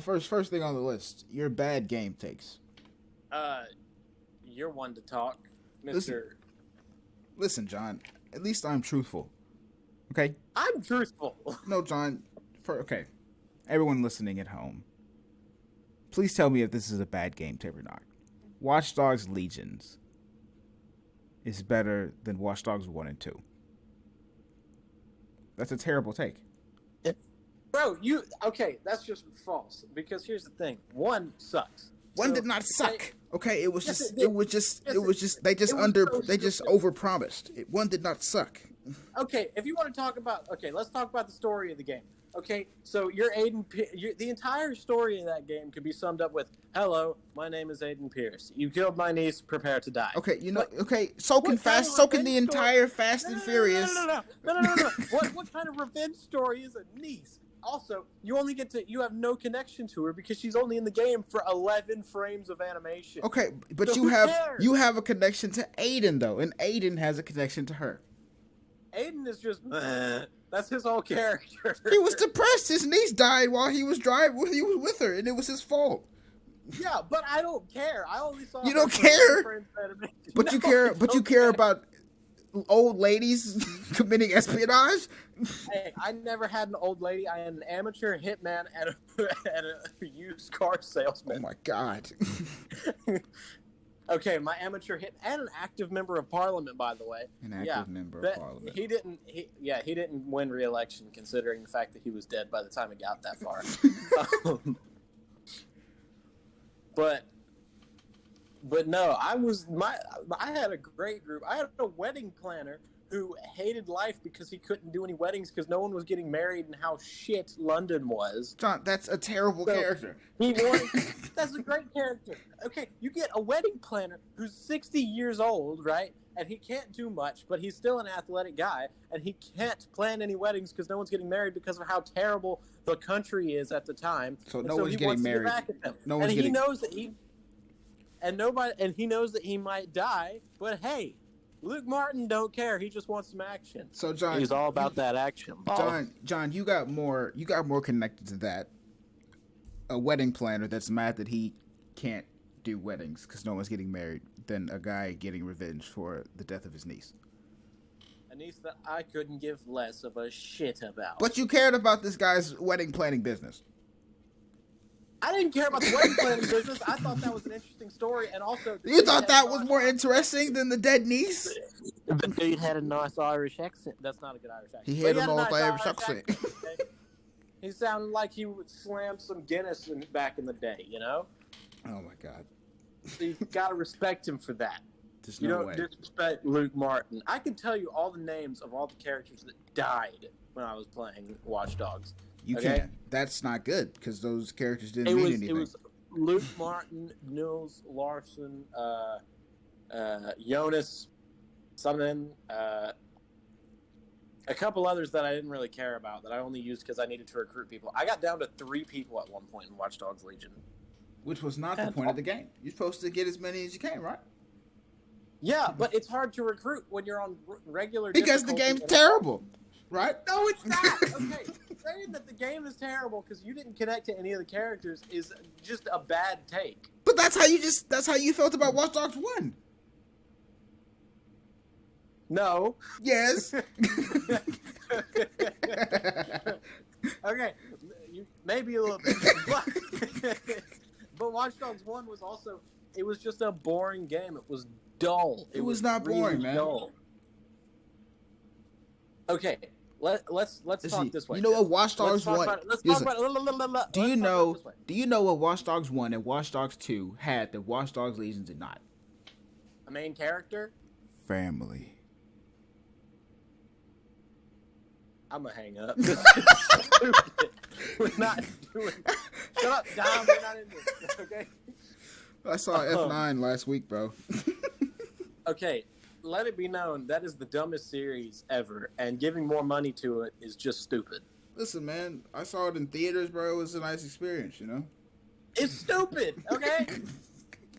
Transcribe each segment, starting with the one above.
First thing on the list, your bad game takes. Uh, you're one to talk, Listen, Mister. listen, John. At least I'm truthful. Okay? I'm truthful. No, John. Okay. Everyone listening at home, please tell me if this is a bad game tape or not. Watch Dogs Legions is better than Watch Dogs 1 and 2. That's a terrible take. Bro, okay? That's just false. Because here's the thing: one sucks. One did not suck. Okay, it was just they just overpromised. One did not suck. Okay, if you want to talk about, let's talk about the story of the game. Okay, so you're Aiden. The entire story of that game could be summed up with, "Hello, my name is Aiden Pierce. You killed my niece. Prepare to die." Okay, so can the entire Fast and Furious. No. What kind of revenge story is a niece? Also, you have no connection to her because she's only in the game for 11 frames of animation. Okay, but so you have a connection to Aiden though, and Aiden has a connection to her. Aiden is just that's his whole character. He was depressed. His niece died while he was driving. He was with her, and it was his fault. Yeah, but I don't care. I only saw. You don't care. But you care about old ladies committing espionage. Hey, I never had an old lady. I had an amateur hitman and a used car salesman. Oh my god. Okay, my amateur hit and an active member of parliament, by the way. An active member of parliament. He didn't win re-election, considering the fact that he was dead by the time it got that far. But no, I had a great group. I had a wedding planner who hated life because he couldn't do any weddings because no one was getting married and how shit London was. John, that's a terrible character. That's a great character. Okay, you get a wedding planner who's 60 years old, right? And he can't do much, but he's still an athletic guy, and he can't plan any weddings because no one's getting married because of how terrible the country is at the time. So no one's getting married. He knows that he knows that he might die, but hey, Luke Martin don't care. He just wants some action. So John, he's all about that action. John, you got more connected to that. A wedding planner that's mad that he can't do weddings because no one's getting married than a guy getting revenge for the death of his niece. A niece that I couldn't give less of a shit about. But you cared about this guy's wedding planning business. I didn't care about the wedding planning business. I thought that was an interesting story, and also you thought that was more interesting than the dead niece. The dude had a nice Irish accent. That's not a good Irish accent. He had a nice Irish accent. Okay? He sounded like he would slam some Guinness back in the day, you know. Oh my god! So you gotta respect him for that. There's you no don't way. disrespect Luke Martin. I can tell you all the names of all the characters that died when I was playing Watch Dogs. You can't. That's not good because those characters didn't mean anything. It was Luke Martin, Nils Larson, Jonas, something, a couple others that I didn't really care about that I only used because I needed to recruit people. I got down to 3 people at one point in Watch Dogs Legion. Which was not the point of the game. You're supposed to get as many as you can, right? Yeah, but it's hard to recruit when you're on regular because the game's terrible, right? No, it's not. Okay, saying that the game is terrible because you didn't connect to any of the characters is just a bad take. But that's how you felt about Watch Dogs 1. No. Yes. Okay, maybe a little bit. But Watch Dogs 1 was also, it was just a boring game. It was dull. It was not boring, really man. Dull. Okay, let's talk this way. You know what Watch Dogs 1... Do you know what Watch Dogs 1 and Watch Dogs 2 had that Watch Dogs Legion did not? A main character? Family. I'm gonna hang up. This is stupid. We're not doing. Shut up, Dom. We're not in this. Okay. I saw F9 last week, bro. Okay, let it be known that is the dumbest series ever, and giving more money to it is just stupid. Listen, man, I saw it in theaters, bro. It was a nice experience, you know. It's stupid. Okay.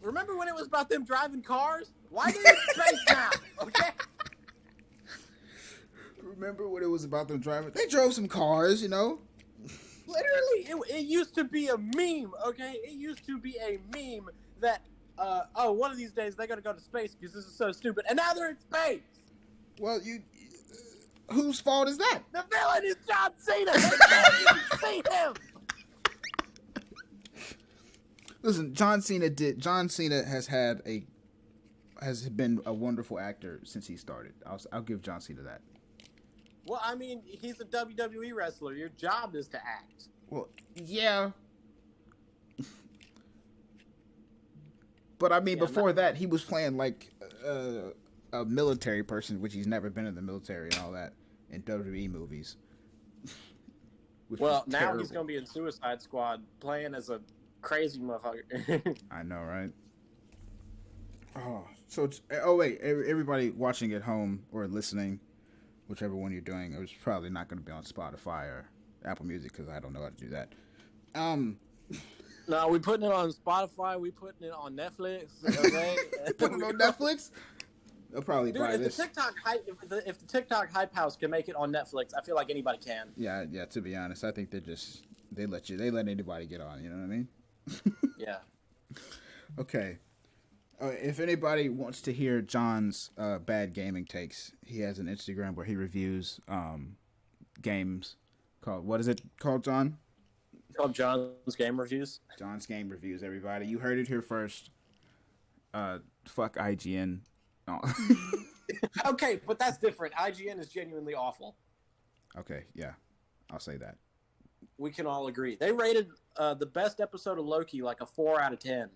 Remember when it was about them driving cars? Why do they space now? Okay. Remember when it was about them driving? They drove some cars, you know. Literally, it used to be a meme, okay? It used to be a meme that, one of these days they're going to go to space because this is so stupid. And now they're in space! Well, whose fault is that? The villain is John Cena! They can't even see him! Listen, John Cena has been a wonderful actor since he started. I'll give John Cena that. Well, I mean, he's a WWE wrestler. Your job is to act. Well, yeah. But I mean, before that, he was playing like a military person, which he's never been in the military and all that in WWE movies. Well, now he's going to be in Suicide Squad playing as a crazy motherfucker. I know, right? Wait, everybody watching at home or listening, whichever one you're doing, it was probably not going to be on Spotify or Apple Music because I don't know how to do that. No, we putting it on Spotify. We putting it on Netflix. Okay? Putting it on Netflix? They'll probably buy this. If the TikTok hype house can make it on Netflix, I feel like anybody can. Yeah. To be honest, I think they let anybody get on. You know what I mean? Yeah. Okay. If anybody wants to hear John's bad gaming takes, he has an Instagram where he reviews games called, what is it called, John? It's called John's Game Reviews. John's Game Reviews, everybody. You heard it here first. Fuck IGN. Oh. Okay, but that's different. IGN is genuinely awful. Okay, yeah. I'll say that. We can all agree. They rated the best episode of Loki like a 4 out of 10.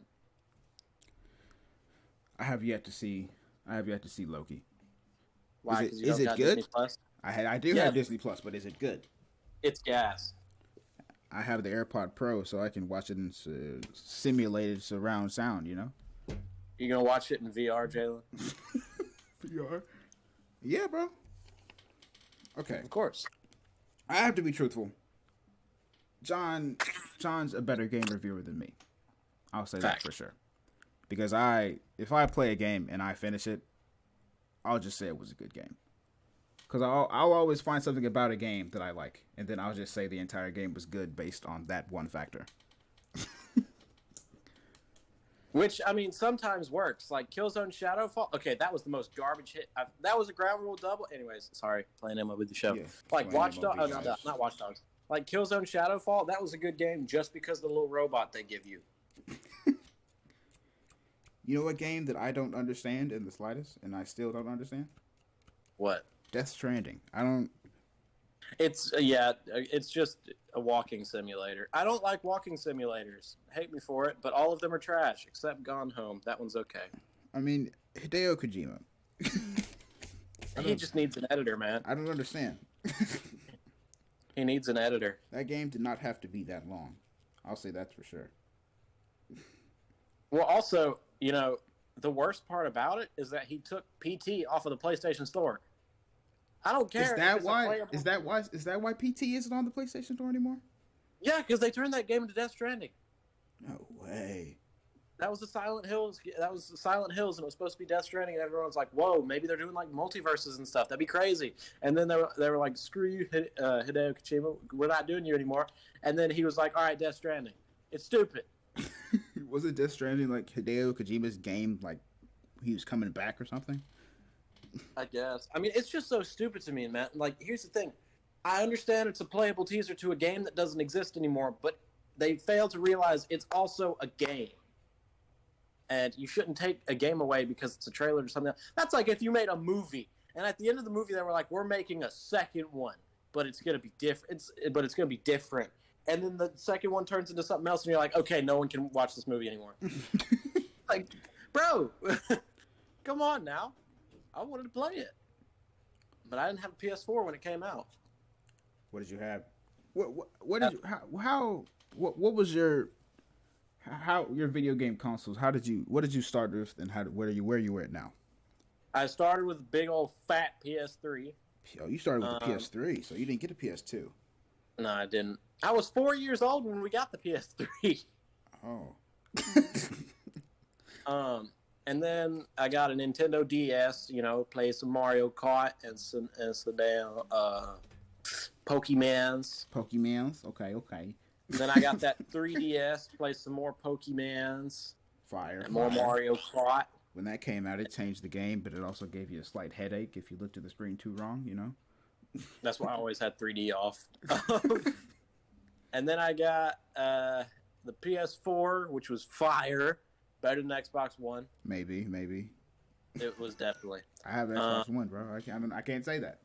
I have yet to see Loki. Why? Is it good? Disney Plus? I do have Disney Plus, but is it good? It's gas. I have the AirPod Pro, so I can watch it in simulated surround sound. You know. You gonna watch it in VR, Jaylen? VR? Yeah, bro. Okay. Of course. I have to be truthful. John's a better game reviewer than me. I'll say that for sure. Because if I play a game and I finish it, I'll just say it was a good game. Because I'll always find something about a game that I like, and then I'll just say the entire game was good based on that one factor. Which, I mean, sometimes works. Like Killzone Shadowfall. Okay, that was the most garbage hit. That was a ground rule double. Anyways, sorry, playing MLB The Show. Yeah, like Watch Dogs. Oh, no, not Watch Dogs. Like Killzone Shadowfall, that was a good game just because of the little robot they give you. You know what game that I don't understand in the slightest, and I still don't understand? What? Death Stranding. I don't... It's just a walking simulator. I don't like walking simulators. Hate me for it, but all of them are trash, except Gone Home. That one's okay. I mean, Hideo Kojima. He just needs an editor, man. I don't understand. He needs an editor. That game did not have to be that long. I'll say that's for sure. Well, also, you know, the worst part about it is that he took PT off of the PlayStation Store. I don't care. Is that why PT isn't on the PlayStation Store anymore? Yeah, because they turned that game into Death Stranding. No way. That was the Silent Hills. That was the Silent Hills, and it was supposed to be Death Stranding. And everyone was like, "Whoa, maybe they're doing like multiverses and stuff. That'd be crazy." And then they were like, "Screw you, Hideo Kojima. We're not doing you anymore." And then he was like, "All right, Death Stranding. It's stupid." Was it Death Stranding like Hideo Kojima's game? Like he was coming back or something? I guess. I mean, it's just so stupid to me, man. Like, here's the thing. I understand it's a playable teaser to a game that doesn't exist anymore, but they fail to realize it's also a game. And you shouldn't take a game away because it's a trailer or something else. That's like if you made a movie, and at the end of the movie they were like, we're making a second one, but it's going to be different. But it's going to be different. And then the second one turns into something else, and you're like, okay, no one can watch this movie anymore. Like, bro, come on now. I wanted to play it, but I didn't have a PS4 when it came out. What did you have? What did you what was your video game consoles? What did you start with, and where you at now? I started with a big old fat PS3. Oh, you started with the PS3, so you didn't get a PS2. No, I didn't. I was 4 years old when we got the PS3. Oh. And then I got a Nintendo DS, you know, play some Mario Kart and some damn Pokemans. Pokemans. Okay. Then I got that 3DS, play some more Pokemans. Fire. And more Mario Kart. When that came out, it changed the game, but it also gave you a slight headache if you looked at the screen too wrong, you know? That's why I always had 3D off. And then I got the PS4, which was fire. Better than Xbox One. Maybe. It was definitely. I have Xbox One, bro. I can't say that.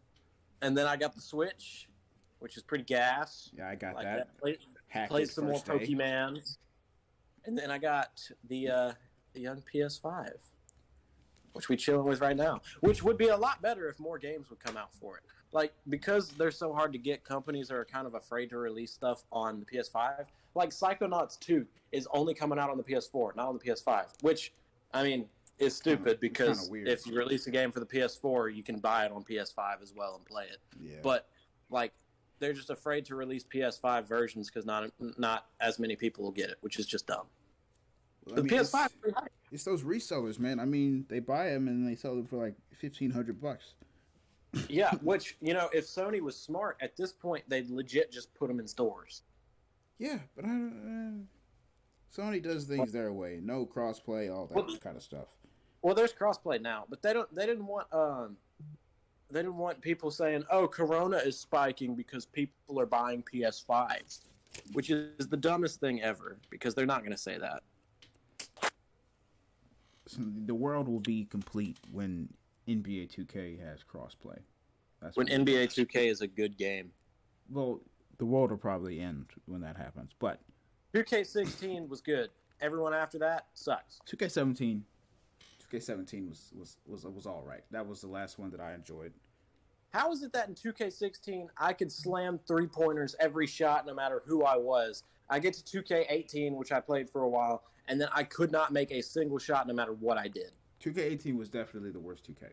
And then I got the Switch, which is pretty gas. Yeah, I got like that. Played some more Pokemans. And then I got the young PS5, which we chilling with right now. Which would be a lot better if more games would come out for it. Like, because they're so hard to get, companies are kind of afraid to release stuff on the PS5. Like, Psychonauts 2 is only coming out on the PS4, not on the PS5. Which, I mean, is stupid because if you release a game for the PS4, you can buy it on PS5 as well and play it. Yeah. But, like, they're just afraid to release PS5 versions because not as many people will get it, which is just dumb. Well, the PS5 it's those resellers, man. I mean, they buy them and they sell them for like $1,500. Yeah, which, you know, if Sony was smart, at this point, they'd legit just put them in stores. Yeah, but Sony does things their way. No crossplay, all that kind of stuff. Well, there's crossplay now, but they didn't want people saying, "Oh, Corona is spiking because people are buying PS5s," which is the dumbest thing ever because they're not going to say that. So the world will be complete when NBA 2K has crossplay. That's when NBA 2K is a good game. Well, the world will probably end when that happens, but 2K16 was good. Everyone after that sucks. 2K17 was all right. That was the last one that I enjoyed. How is it that in 2K16 I could slam 3-pointers every shot no matter who I was? I get to 2K18, which I played for a while, and then I could not make a single shot no matter what I did. 2K18 was definitely the worst 2K.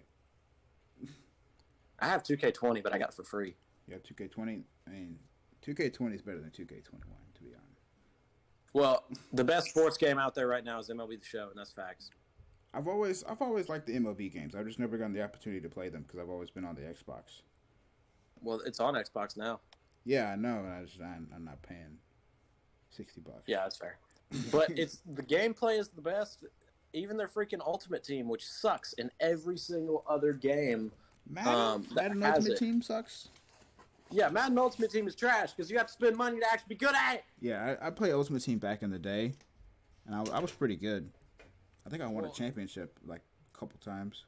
I have 2K20, but I got it for free. Yeah, 2K20. I mean, 2K20 is better than 2K21, to be honest. Well, the best sports game out there right now is MLB The Show, and that's facts. I've always liked the MLB games. I've just never gotten the opportunity to play them because I've always been on the Xbox. Well, it's on Xbox now. Yeah, I know. I'm not paying $60. Yeah, that's fair. But the gameplay is the best. Even their freaking Ultimate Team, which sucks in every single other game. Madden Ultimate Team sucks. Yeah, Madden Ultimate Team is trash because you have to spend money to actually be good at it. Yeah, I played Ultimate Team back in the day, and I was pretty good. I think I won a championship like a couple times.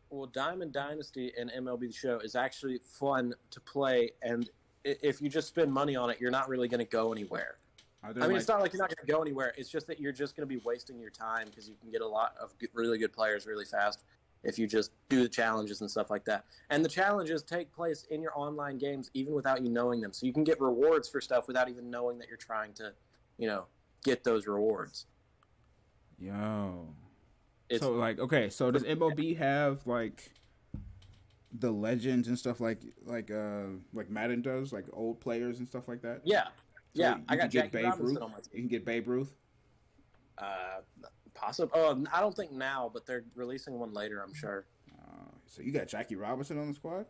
Well, Diamond Dynasty and MLB The Show is actually fun to play, and if you just spend money on it, you're not really going to go anywhere. It's not like you're not going to go anywhere. It's just that you're just going to be wasting your time because you can get a lot of really good players really fast if you just do the challenges and stuff like that. And the challenges take place in your online games even without you knowing them. So you can get rewards for stuff without even knowing that you're trying to, get those rewards. Yo. So does MLB have like the legends and stuff like Madden does, like old players and stuff like that? Yeah. So yeah, I got Jackie Babe Robinson Ruth on my team. You can get Babe Ruth. Possible. Oh, I don't think now, but they're releasing one later, I'm sure. So you got Jackie Robinson on the squad?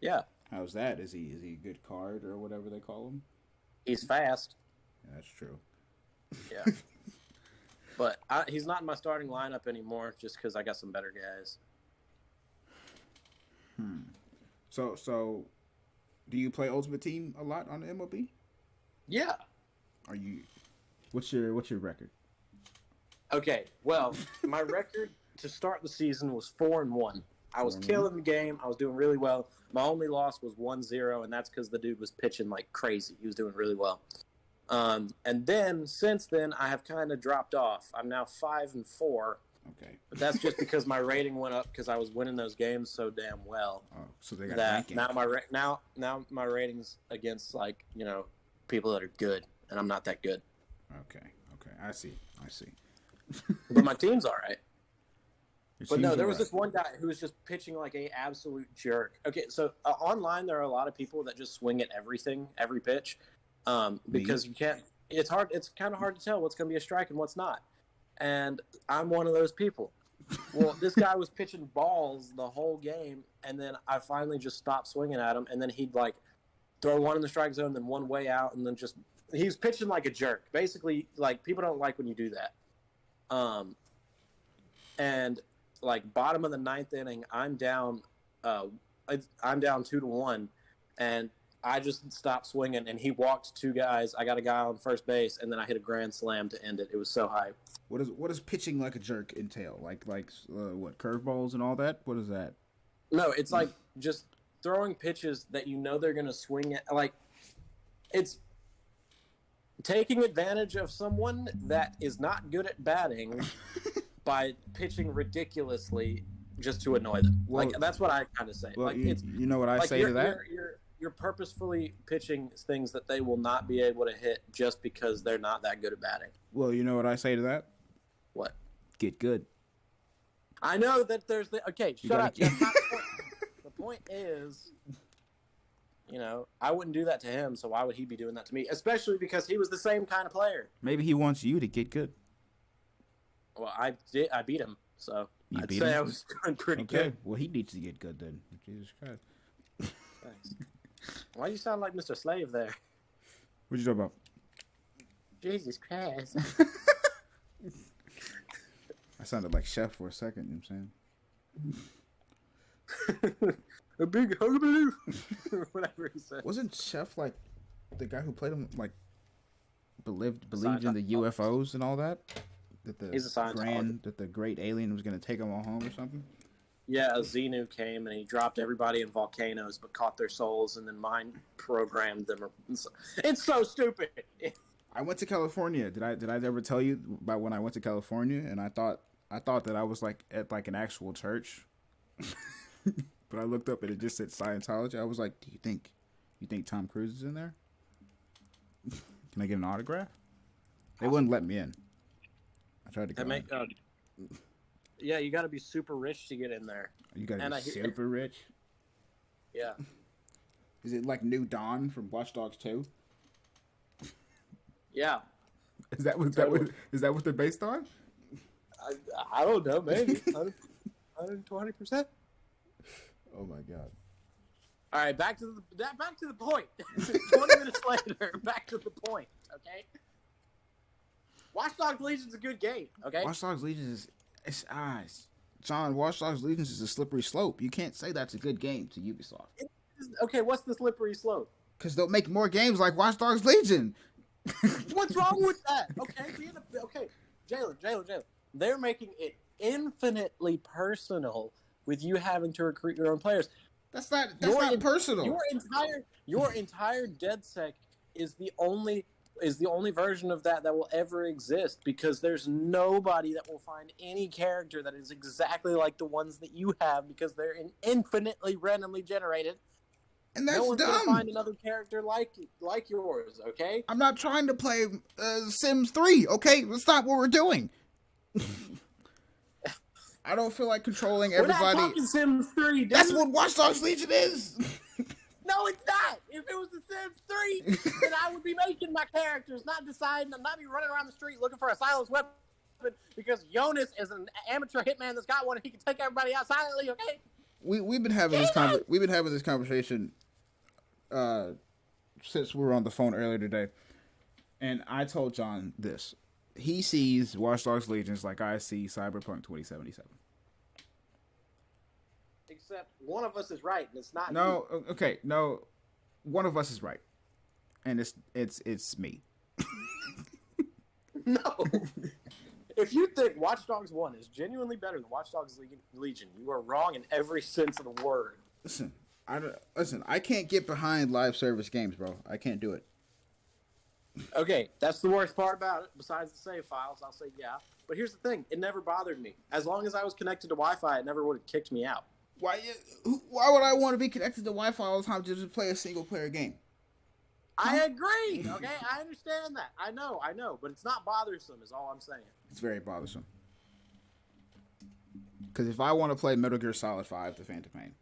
Yeah. How's that? Is he a good card or whatever they call him? He's fast. Yeah, that's true. Yeah. But he's not in my starting lineup anymore just because I got some better guys. So, do you play Ultimate Team a lot on the MLB? Yeah. What's your record? Okay, well, my record to start the season was 4-1. I was killing the game. I was doing really well. My only loss was 1-0, and that's because the dude was pitching like crazy. He was doing really well. And then, since then, I have kind of dropped off. I'm now 5-4. Okay. But that's just because my rating went up because I was winning those games so damn well. Oh, so they got that ranking. now my ratings against people that are good, and I'm not that good. Okay. I see. But my team's all right. But no, there was this one guy who was just pitching like a absolute jerk. Okay, so online there are a lot of people that just swing at everything, every pitch, because you can't. It's hard. It's kind of hard to tell what's going to be a strike and what's not. And I'm one of those people. Well, this guy was pitching balls the whole game, and then I finally just stopped swinging at him, and then he'd throw one in the strike zone, then one way out, and then just he's pitching like a jerk. Basically, like people don't like when you do that. And like bottom of the ninth inning, I'm down 2-1, and I just stopped swinging, and he walked two guys. I got a guy on first base, and then I hit a grand slam to end it. It was so hype. What does pitching like a jerk entail? Like what, curveballs and all that? What is that? No, it's like just throwing pitches that you know they're going to swing at. Like, it's taking advantage of someone that is not good at batting by pitching ridiculously just to annoy them. Well, like, that's what I kind of say. Well, like, you know what I say to that? You're purposefully pitching things that they will not be able to hit just because they're not that good at batting. Well, you know what I say to that? What? Get good. I know that there's the... Okay, shut up. That's not the point. The point is, you know, I wouldn't do that to him, so why would he be doing that to me? Especially because he was the same kind of player. Maybe he wants you to get good. Well, I beat him, so I'd beat say him? I was doing pretty good. Well, he needs to get good then. Jesus Christ. Thanks. Why do you sound like Mr. Slave there? What you talking about? Jesus Christ. I sounded like Chef for a second, you know what I'm saying? A big hullabaloo. Whatever he said. Wasn't Chef like the guy who played him like believed in the UFOs and all that? He's a Scientologist. That the great alien was gonna take them all home or something? Yeah, a Xenu came and he dropped everybody in volcanoes but caught their souls and then mind programmed them. It's so stupid. I went to California. Did I ever tell you about when I went to California and I thought that I was like at like an actual church? But I looked up and it just said Scientology. I was like, you think Tom Cruise is in there? Can I get an autograph? They wouldn't let me in. I tried to go. Yeah, you got to be super rich to get in there. You got to be super rich? Yeah. Is it like New Dawn from Watch Dogs 2? Yeah. Is that what they're based on? I don't know, maybe 120%. Oh my god! All right, back to the point. 20 minutes later, back to the point. Okay. Watch Dogs Legion is a good game. Okay. Watch Dogs Legion John. Watch Dogs Legion is a slippery slope. You can't say that's a good game to Ubisoft. Okay, what's the slippery slope? Because they'll make more games like Watch Dogs Legion. What's wrong with that? Okay, Jaylen. They're making it infinitely personal with you having to recruit your own players. That's not personal. Your entire DedSec is the only version of that will ever exist because there's nobody that will find any character that is exactly like the ones that you have because they're infinitely randomly generated. And that's no one's dumb. gonna find another character like yours, okay? I'm not trying to play Sims 3, okay? That's not what we're doing. I don't feel like controlling everybody. We're not talking Sims 3, dude. That's what Watch Dogs Legion is. No, it's not. If it was The Sims 3, then I would be making my characters, not deciding. I'm not be running around the street looking for a silenced weapon because Jonas is an amateur hitman that's got one and he can take everybody out silently, okay? We've been having this conversation since we were on the phone earlier today, and I told John this. He sees Watch Dogs Legions like I see Cyberpunk 2077. Except one of us is right, and it's not. No, you. Okay, no, one of us is right, and it's me. No. If you think Watch Dogs 1 is genuinely better than Watch Dogs Legion, you are wrong in every sense of the word. Listen, I can't get behind live service games, bro. I can't do it. Okay, that's the worst part about it, besides the save files. I'll say yeah. But here's the thing. It never bothered me. As long as I was connected to Wi-Fi, it never would have kicked me out. Why would I want to be connected to Wi-Fi all the time to just play a single-player game? I agree, okay? I understand that. I know. But it's not bothersome is all I'm saying. It's very bothersome. Because if I want to play Metal Gear Solid 5, The Phantom Pain,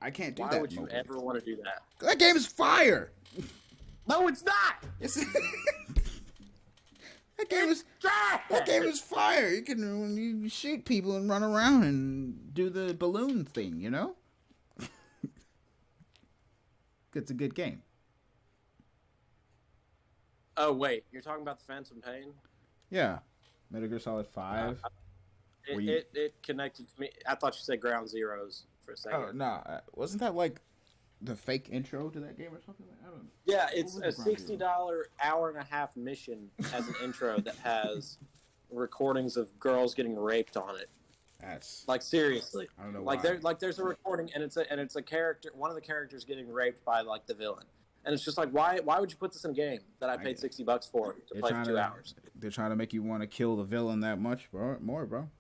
I can't do that. Why would you ever want to do that? That game is fire! No, it's not! That game is fire! You shoot people and run around and do the balloon thing, you know? it's a good game. Oh wait, you're talking about the Phantom Pain? Yeah, Metal Gear Solid 5. It connected to me. I thought you said Ground Zeroes for a second. Oh no, wasn't that like the fake intro to that game or something? I don't know. Yeah, it's a $60 hour-and-a-half mission as an intro that has recordings of girls getting raped on it. That's like seriously. I don't know like why. there's a recording and it's a character. One of the characters getting raped by like the villain, and it's just like why would you put this in a game that I paid $60 for to play for 2 hours? They're trying to make you want to kill the villain that much, bro. More, bro.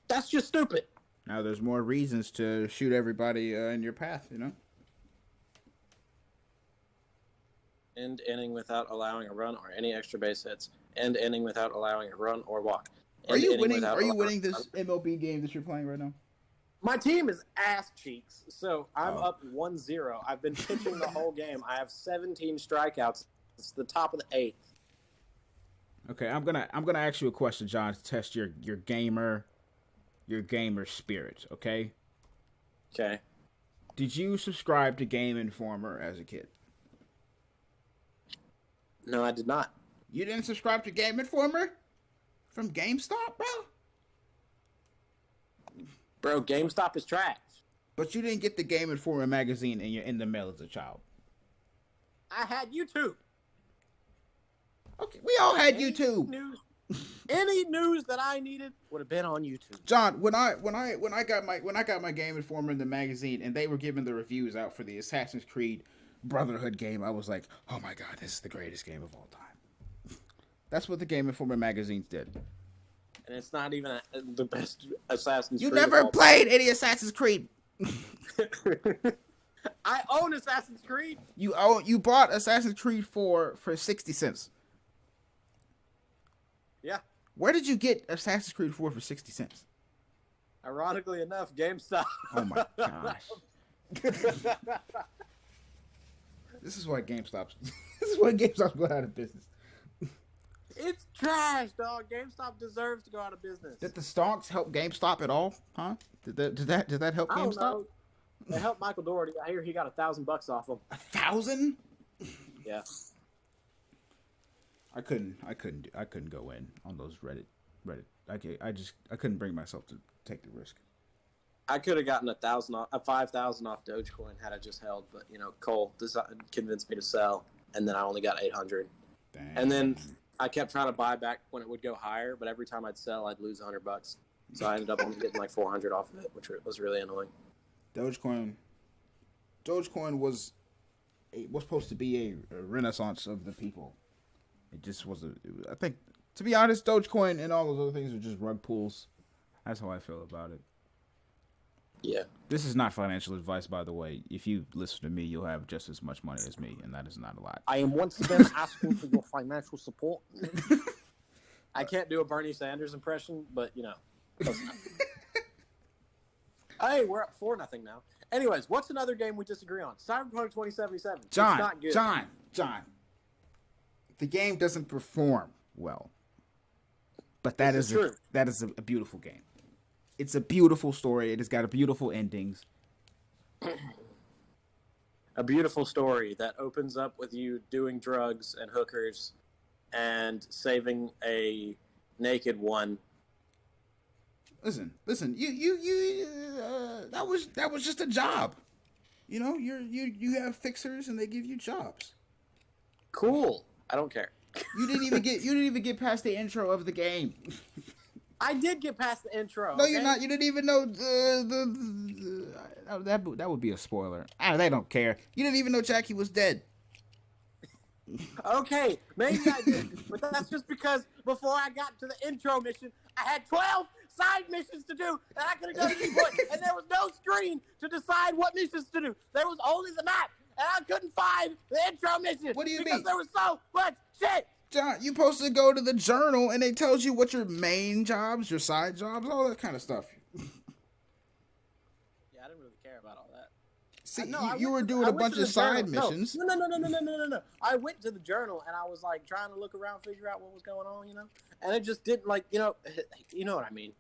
That's just stupid. Now there's more reasons to shoot everybody in your path, you know? End inning without allowing a run or any extra base hits. End inning without allowing a run or walk. Are you winning this MLB game that you're playing right now? My team is ass cheeks, so I'm up 1-0. I've been pitching the whole game. I have 17 strikeouts. It's the top of the 8th. Okay, I'm gonna ask you a question, John, to test your gamer spirit, okay? Okay. Did you subscribe to Game Informer as a kid? No, I did not. You didn't subscribe to Game Informer? From GameStop, bro? Bro, GameStop is trash. But you didn't get the Game Informer magazine in the mail as a child. I had YouTube. Okay, we all had YouTube. Any news that I needed would have been on YouTube. John, when I got my Game Informer in the magazine and they were giving the reviews out for the Assassin's Creed Brotherhood game, I was like, oh my god, this is the greatest game of all time. That's what the Game Informer magazines did. And it's not even the best Assassin's Creed. You never played any Assassin's Creed. I own Assassin's Creed. You bought Assassin's Creed 4 for 60 cents. Yeah. Where did you get Assassin's Creed 4 for 60 cents? Ironically enough, GameStop. Oh my gosh. This is why GameStop's going out of business. It's trash, dog. GameStop deserves to go out of business. Did the stocks help GameStop at all? Huh? Did that help GameStop? I don't know. They helped Michael Doherty. I hear he got $1,000 off him. 1,000? Yeah. I couldn't go in on those Reddit. I couldn't bring myself to take the risk. I could have gotten 5,000 off Dogecoin had I just held, but Cole convinced me to sell, and then I only got 800. Dang. And then I kept trying to buy back when it would go higher, but every time I'd sell, I'd lose $100. So I ended up only getting like 400 off of it, which was really annoying. Dogecoin was supposed to be a renaissance of the people. It just wasn't. I think, to be honest, Dogecoin and all those other things are just rug pulls. That's how I feel about it. Yeah. This is not financial advice, by the way. If you listen to me, you'll have just as much money as me, and that is not a lot. I am once again asking for your financial support. I can't do a Bernie Sanders impression, but close enough. Hey, we're up 4-0 now. Anyways, what's another game we disagree on? Cyberpunk 2077. John, it's not good. John. The game doesn't perform well, but that is a beautiful game. It's a beautiful story. It has got a beautiful endings. A beautiful story that opens up with you doing drugs and hookers and saving a naked one. Listen. You. That was just a job. You have fixers and they give you jobs. Cool. I don't care. You didn't even get past the intro of the game. I did get past the intro. No, okay? you're not. You didn't even know that would be a spoiler. They don't care. You didn't even know Jackie was dead. Okay, maybe I did, but that's just because before I got to the intro mission, I had 12 side missions to do, and I could have done any point, and there was no screen to decide what missions to do. There was only the map, and I couldn't find the intro mission. What do you mean? Because there was so much shit. John, you're supposed to go to the journal, and it tells you what your main jobs, your side jobs, all that kind of stuff. Yeah, I didn't really care about all that. See, you were doing a bunch of side missions. No. I went to the journal, and I was, like, trying to look around, figure out what was going on, And it just didn't, like, you know what I mean.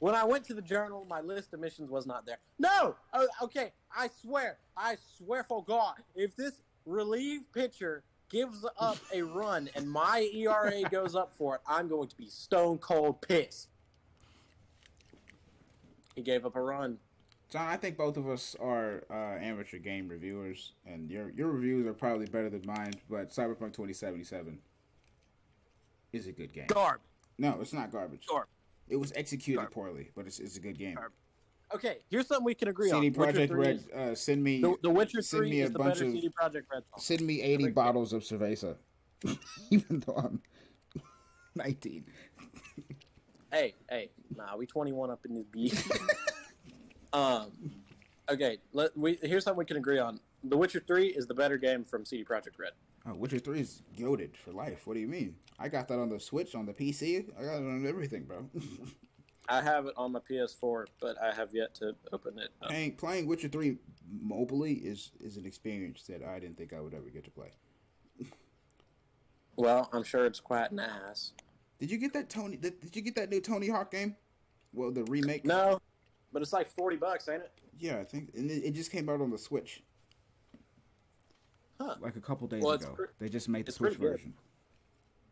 When I went to the journal, my list of missions was not there. No! Okay, I swear for God, if this relief pitcher gives up a run and my ERA goes up for it, I'm going to be stone cold pissed. He gave up a run. John, I think both of us are amateur game reviewers, and your reviews are probably better than mine, but Cyberpunk 2077 is a good game. Garbage. No, it's not garbage. Garbage. It was executed poorly, but it's a good game. Okay, here's something we can agree CD on. Projekt Red, send me The Witcher 3 me is a the bunch better of CD Projekt Red song. send me 80 bottles of cerveza, even though I'm 19. Hey, nah, we 21 up in this beat. Okay, here's something we can agree on. The Witcher 3 is the better game from CD Projekt Red. Oh, Witcher 3 is goated for life. What do you mean? I got that on the Switch, on the PC. I got it on everything, bro. I have it on my PS4, but I have yet to open it up. Playing Witcher 3 mobily is an experience that I didn't think I would ever get to play. Well, I'm sure it's quite nice. Did you get that Did you get that new Tony Hawk game? Well, the remake. No, but it's like $40, ain't it? Yeah, I think, and it just came out on the Switch. Huh. Like a couple days ago. They just made the Switch version.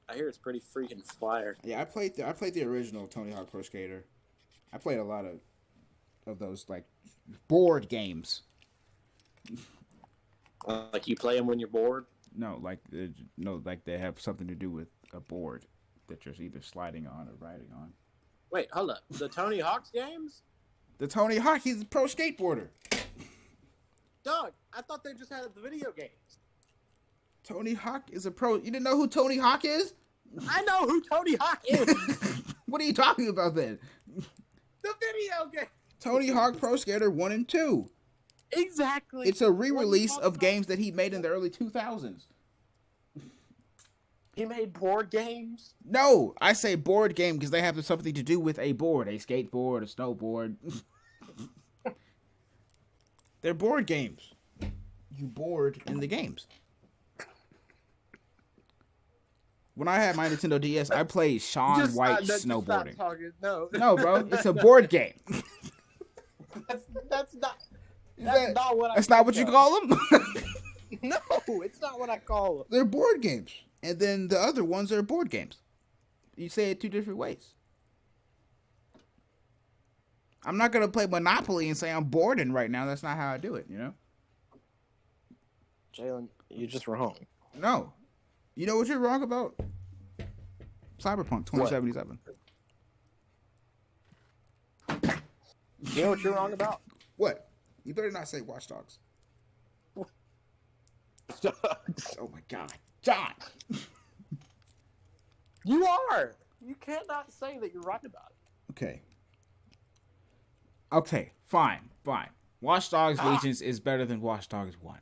I hear it's pretty freaking fire. Yeah, I played the original Tony Hawk Pro Skater. I played a lot of those like board games. Like you play them when you're bored? No, like they have something to do with a board that you're either sliding on or riding on. Wait, hold up. The Tony Hawk's games? The Tony Hawk, he's a pro skateboarder. Dog, I thought they just had the video games. Tony Hawk is a pro. You didn't know who Tony Hawk is? I know who Tony Hawk is. What are you talking about then? The video game. Tony Hawk Pro Skater 1 and 2. Exactly. It's a re-release of games that he made in the early 2000s. He made board games? No, I say board game because they have something to do with a board, a skateboard, a snowboard. They're board games. You board in the games. When I had my Nintendo DS, I played Shaun White snowboarding. No, bro, it's a board game. That's not what I. That's not what you call them. No, it's not what I call them. They're board games, and then the other ones are board games. You say it two different ways. I'm not gonna play Monopoly and say I'm boarding right now. That's not how I do it. You know. Jaylen, you just wrong. No. You know what you're wrong about? Cyberpunk 2077. You know what you're wrong about? What? You better not say Watch Dogs. Oh my God. John! You are! You cannot say that you're right about it. Okay, fine. Watch Dogs Legions is better than Watch Dogs 1.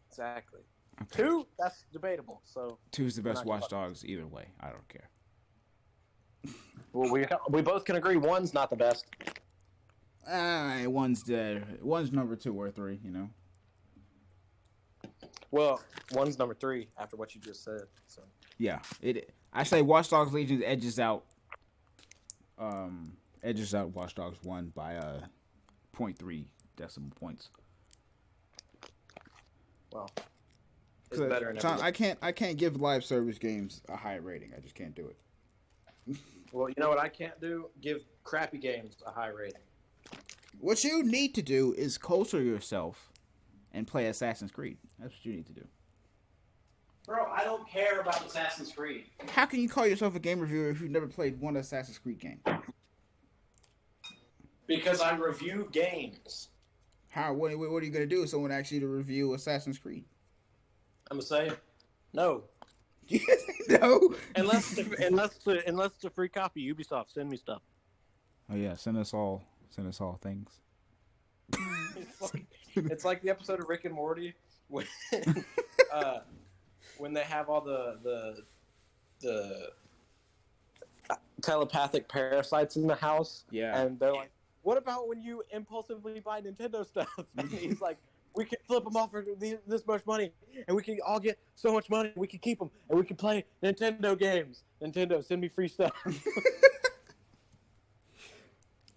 Exactly. Okay. 2, that's debatable. So 2 is the best Watch Dogs either way. I don't care. Well, we both can agree 1's not the best. One's dead. One's number 2 or 3, you know. Well, 1's number 3 after what you just said. So yeah, I say Watch Dogs Legion edges out Watch Dogs 1 by 0.3 decimal points. Well, it's better in John, I can't give live service games a high rating. I just can't do it. Well, you know what I can't do? Give crappy games a high rating. What you need to do is culture yourself and play Assassin's Creed. That's what you need to do. Bro, I don't care about Assassin's Creed. How can you call yourself a game reviewer if you've never played one Assassin's Creed game? Because I review games. How? What are you going to do if someone asks you to review Assassin's Creed? I'm going to say, no. No? Unless it's a free copy, Ubisoft, send me stuff. Oh, yeah. Send us all things. It's like the episode of Rick and Morty when they have all the telepathic parasites in the house. Yeah. And they're like, what about when you impulsively buy Nintendo stuff? And he's like, we can flip them off for this much money, and we can all get so much money, we can keep them, and we can play Nintendo games. Nintendo, send me free stuff.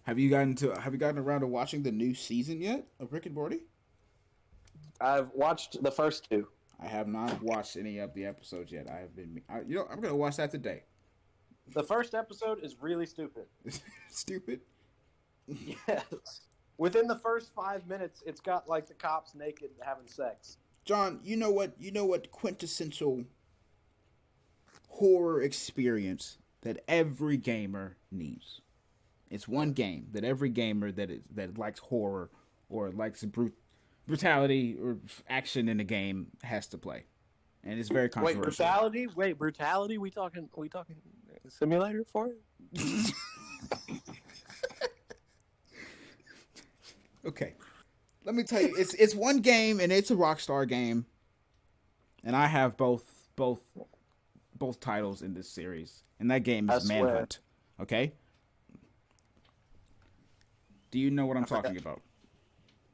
Have you gotten around to watching the new season yet of Rick and Morty? I've watched the first two. I have not watched any of the episodes yet. I'm gonna watch that today. The first episode is really stupid. Stupid. Yes. Within the first 5 minutes, it's got like the cops naked having sex. John, you know what quintessential horror experience that every gamer needs. It's one game that every gamer that likes horror or likes brutality or action in a game has to play, and it's very controversial. Brutality. We talking simulator for it? Okay, let me tell you, it's one game and it's a Rockstar game, and I have both titles in this series, and that game is Manhunt. Okay. Do you know what I'm talking about?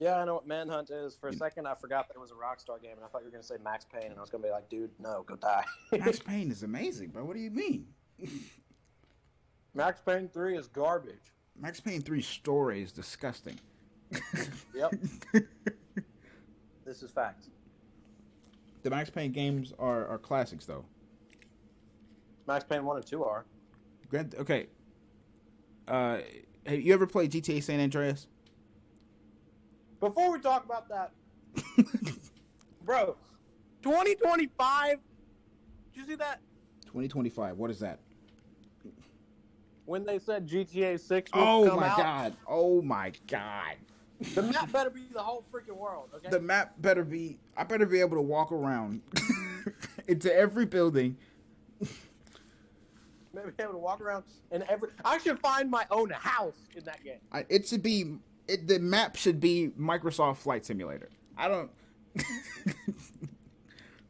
Yeah, I know what Manhunt is. For a second, I forgot that it was a Rockstar game, and I thought you were going to say Max Payne, and I was going to be like, dude, no, go die. Max Payne is amazing, bro. What do you mean? Max Payne 3 is garbage. Max Payne 3's story is disgusting. Yep. This is facts. The Max Payne games are classics, though. Max Payne 1 and 2 are. Okay. Have you ever played GTA San Andreas? Before we talk about that, bro, 2025, did you see that? 2025, what is that? When they said GTA 6 would come out. Oh my god. The map better be the whole freaking world, okay? The map better be, I better be able to walk around into every building. Maybe be able to walk around in every. I should find my own house in that game. The map should be Microsoft Flight Simulator. I don't.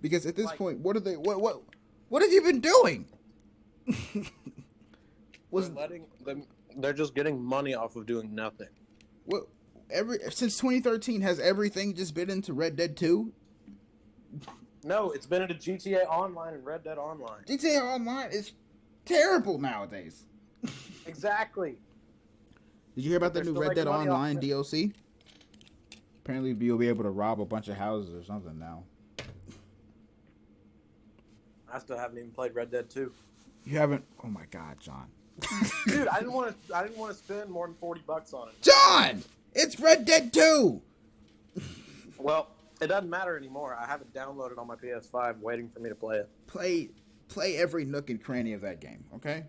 Because at this point, what have you been doing? They're just getting money off of doing nothing. What? Since 2013, has everything just been into Red Dead 2? No, it's been into GTA Online and Red Dead Online. GTA Online is terrible nowadays. Exactly. Did you hear about the new Red Dead Online DLC? Apparently, you'll be able to rob a bunch of houses or something now. I still haven't even played Red Dead 2. You haven't? Oh my God, John. Dude, I didn't want to spend more than $40 on it. John, it's Red Dead 2. Well, it doesn't matter anymore. I have it downloaded on my PS5, waiting for me to play it. Play every nook and cranny of that game. Okay,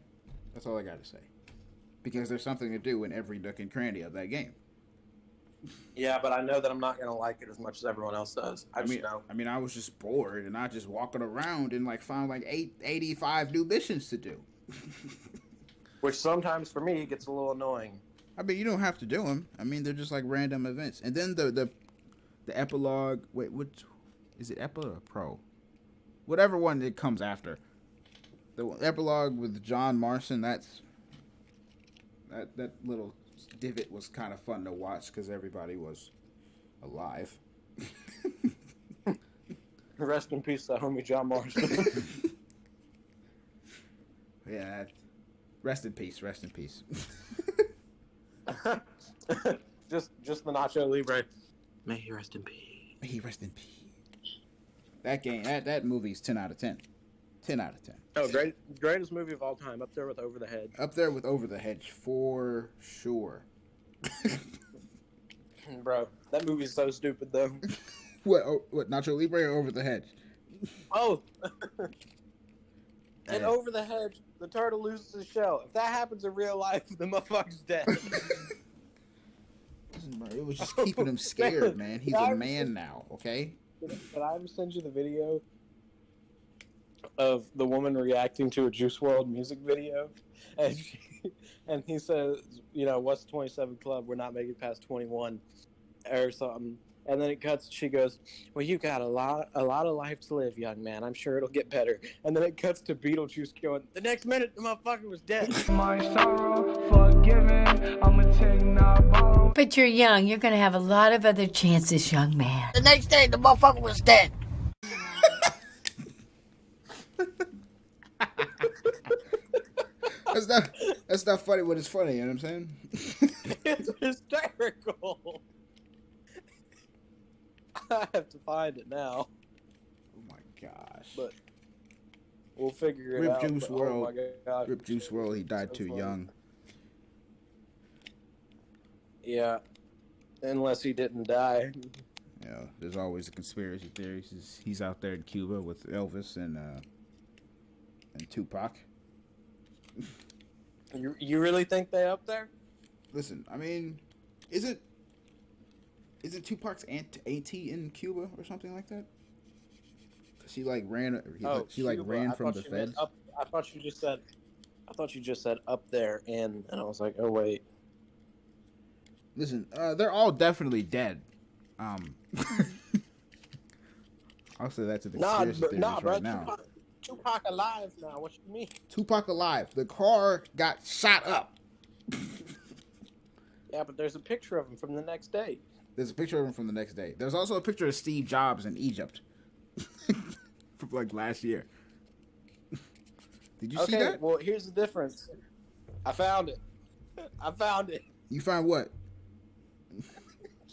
that's all I got to say. Because there's something to do in every nook and cranny of that game. Yeah, but I know that I'm not going to like it as much as everyone else does. I mean, I was just bored, and I just walking around and found 85 new missions to do. Which sometimes for me gets a little annoying. I mean, you don't have to do them. I mean, they're just random events. And then the epilogue. Wait, what is it? Epi or Pro? Whatever one that comes after. The epilogue with John Marston. That little divot was kind of fun to watch because everybody was alive. Rest in peace, that homie John Marston. Yeah, rest in peace. Rest in peace. just the Nacho Libre. May he rest in peace. May he rest in peace. That game, that movie's 10 out of 10. 10 out of 10. Oh, greatest movie of all time. Up there with Over the Hedge. Up there with Over the Hedge, for sure. Bro, that movie's so stupid, though. What, Nacho Libre or Over the Hedge? Oh. And Over the Hedge, the turtle loses his shell. If that happens in real life, the motherfucker's dead. Listen, bro, it was just keeping him scared, man. He's a man now, okay? Did I ever send you the video of the woman reacting to a Juice WRLD music video? And he says, what's 27 Club? We're not making it past 21 or something. And then it cuts, she goes, well, you got a lot of life to live, young man. I'm sure it'll get better. And then it cuts to Beetlejuice going, the next minute, the motherfucker was dead. My sorrow forgiven, I'ma take not borrow. But you're young. You're going to have a lot of other chances, young man. The next day, the motherfucker was dead. That's not funny when it's funny, you know what I'm saying? It's hysterical. I have to find it now, Oh my gosh. but we'll figure it Rip out. Juice but, WRLD. Oh my gosh. Rip Juice WRLD. He died So too funny. young. Yeah, unless he didn't die. Yeah, there's always a conspiracy theory. He's out there in Cuba with Elvis and Tupac. You really think they up there? Listen, I mean, isn't Tupac's auntie in Cuba or something like that? Cause she like ran. She like Cuba. ran I from thought the you meant feds. Up, I thought you just said up there in, and I was like, oh wait. Listen, they're all definitely dead. I'll say that to the conspiracy theories Nah, bro. right now. Tupac alive now. What you mean? Tupac alive. The car got shot up. Yeah, but there's a picture of him from the next day. There's a picture of him from the next day. There's also a picture of Steve Jobs in Egypt from like last year. Did you see that? Well, here's the difference. I found it. You found what?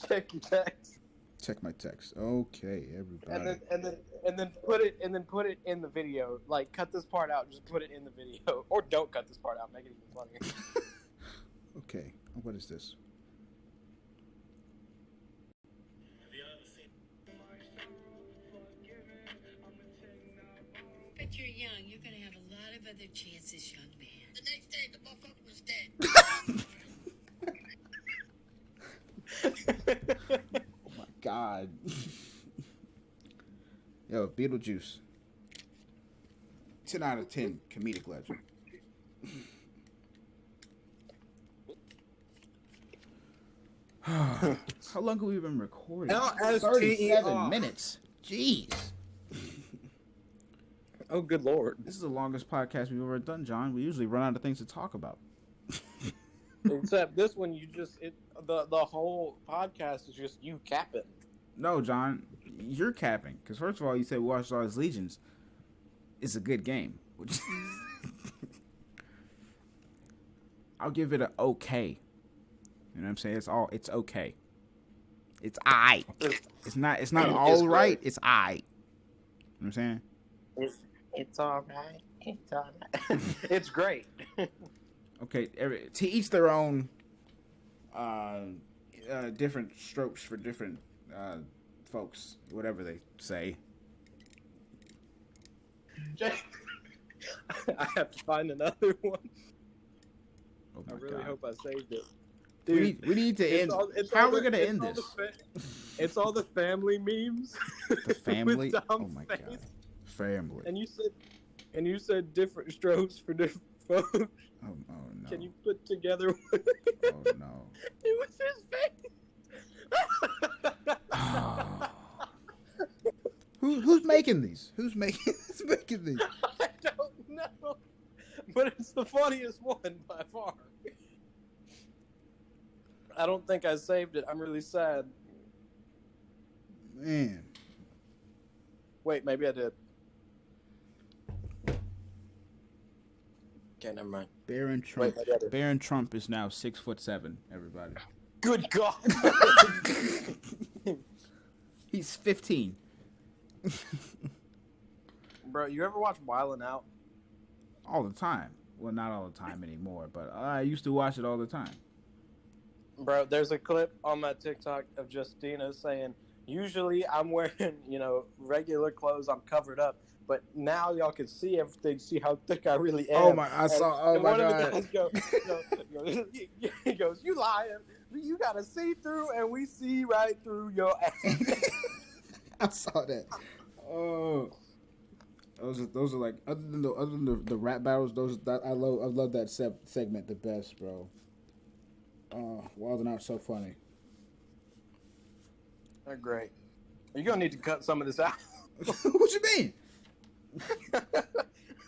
Check your text. Check my text. Okay, everybody. And then put it in the video. Like, cut this part out. Just put it in the video, or don't cut this part out. Make it even funnier. Okay, what is this? But you're young. You're going to have a lot of other chances, young man. The next day, the motherfucker was dead. Oh my god. Yo, Beetlejuice. 10 out of 10 comedic legend. How long have we been recording? LSTER. 37 minutes. Jeez. Oh, good lord. This is the longest podcast we've ever done, John. We usually run out of things to talk about. Except this one, the whole podcast is just you capping. No, John, you're capping. Because first of all, you said Watch Dogs Legions is a good game. Which I'll give it an okay. You know what I'm saying? It's okay. It's aight. It's not all right. It's aight. You know what I'm saying? It's all right. It's all right. It's great. Okay, to each their own. Different strokes for different folks, whatever they say. I have to find another one. Oh I my really God. hope I saved it. We need to end. How are we gonna end this? It's all the family memes. The family. With Oh Tom's my face. God. Family. And you said different strokes for different folks. Oh no. Can you put together what Oh no. it was his face? Who's making these? Who's making these? I don't know. But it's the funniest one by far. I don't think I saved it. I'm really sad. Man. Wait, maybe I did. Okay, never mind. Barron Trump. Wait, maybe I did. Barron Trump is now 6'7". Everybody. Good God. He's 15. Bro, you ever watch Wildin' Out? All the time. Well, not all the time anymore, but I used to watch it all the time. Bro, there's a clip on my TikTok of Justina saying, usually I'm wearing, regular clothes, I'm covered up, but now y'all can see everything, see how thick I really am. Oh my God. And one of the guys he goes, you lying. You got to see through, and we see right through your ass. I saw that. Oh, those are like other than the rap battles. I love that segment the best, bro. Wild and Out so funny. They're great. You're gonna need to cut some of this out. What you mean?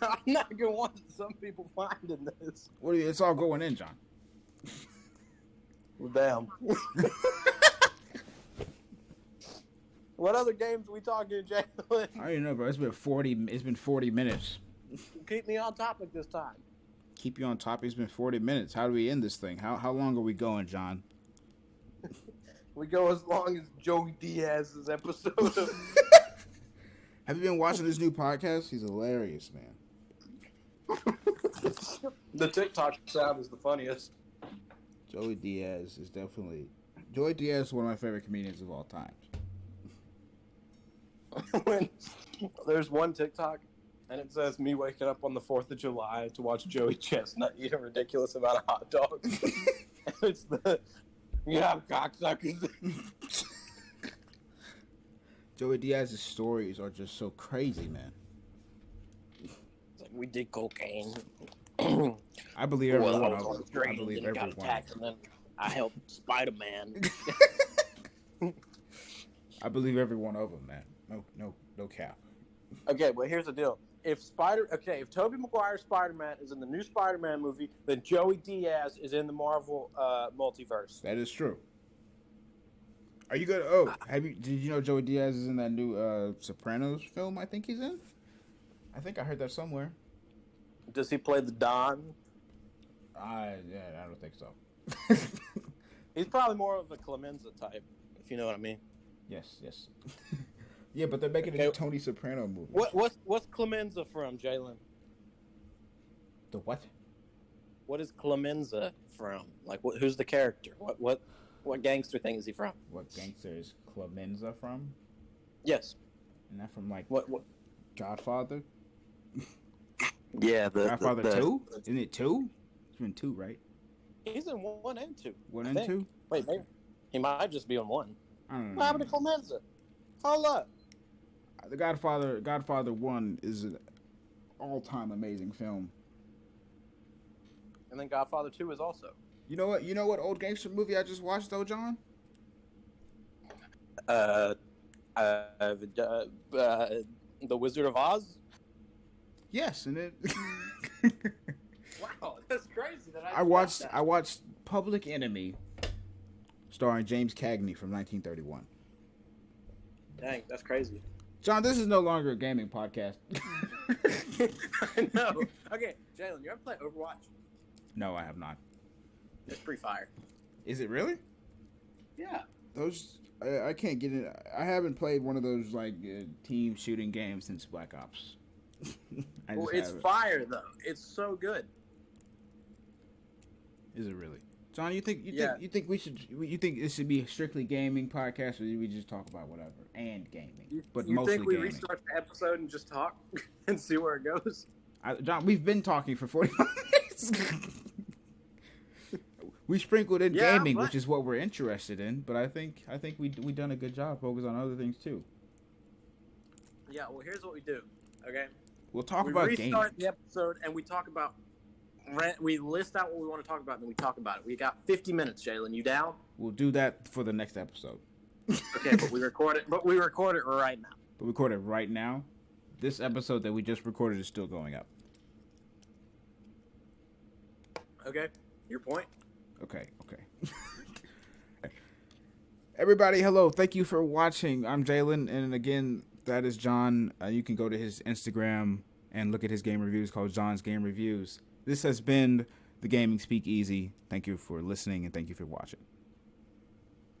I'm not gonna want some people finding this. What? It's all going in, John. Well, damn. What other games we talking, Jaylen? I don't know, bro. It's been 40 minutes. Keep me on topic this time. keep you on top. It's been 40 minutes. How do we end this thing? How long are we going, John? We go as long as Joey Diaz's episode of... Have you been watching this new podcast? He's hilarious, man. The TikTok sound is the funniest. Joey Diaz is definitely... Joey Diaz is one of my favorite comedians of all time. When there's one TikTok, and it says me waking up on the 4th of July to watch Joey Chestnut eat a ridiculous amount of hot dogs. It's the... Yeah, cocksuckers. Joey Diaz's stories are just so crazy, man. It's like, we did cocaine. I believe every Well, one I was of on them. the train, I believe then every got one. attacked, and then I helped Spider-Man. I believe every one of them, man. No cap. Okay, well, here's the deal. If Tobey Maguire's Spider-Man is in the new Spider-Man movie, then Joey Diaz is in the Marvel multiverse. That is true. Are you good? Oh, did you know Joey Diaz is in that new Sopranos film? I think he's in. I think I heard that somewhere. Does he play the Don? I don't think so. He's probably more of a Clemenza type, if you know what I mean. Yes. Yeah, but they're making a new Tony Soprano movie. What's Clemenza from, Jaylen? The what? What is Clemenza from? Like, who's the character? What gangster thing is he from? What gangster is Clemenza from? Yes. And that from like What? Godfather? Yeah, Godfather 2? Isn't it 2? It's been 2, right? He's in 1 and 2. 1 I and think. 2? Wait, maybe he might just be on 1. I don't know. What happened to Clemenza? Hold up. The Godfather 1 is an all-time amazing film. And then Godfather 2 is also. You know what old gangster movie I just watched though, John? The Wizard of Oz. Yes, and it Wow, that's crazy. That I watched Public Enemy starring James Cagney from 1931. Dang, that's crazy. John, this is no longer a gaming podcast. I know. Okay, Jaylen, you ever play Overwatch? No, I have not. It's pretty fire. Is it really? Yeah. Those I can't get it. I haven't played one of those like team shooting games since Black Ops. Well, it's fire though. It's so good. Is it really? John, you think it should be a strictly gaming podcast, or do we just talk about whatever and gaming? But you mostly think we gaming. restart the episode and just talk and see where it goes? John, we've been talking for 45 minutes. We sprinkled in gaming, which is what we're interested in, but I think we done a good job focusing on other things too. Yeah, well, here's what we do. Okay, We'll talk about gaming. We restart the episode and we talk about. We list out what we want to talk about, and then we talk about it. We got 50 minutes, Jaylen. You down? We'll do that for the next episode. Okay, but we record it. But we record it right now. But we record it right now. This episode that we just recorded is still going up. Okay, your point. Okay. Everybody, hello. Thank you for watching. I'm Jaylen, and again, that is John. You can go to his Instagram and look at his game reviews called John's Game Reviews. This has been the Gaming Speakeasy. Thank you for listening, and thank you for watching.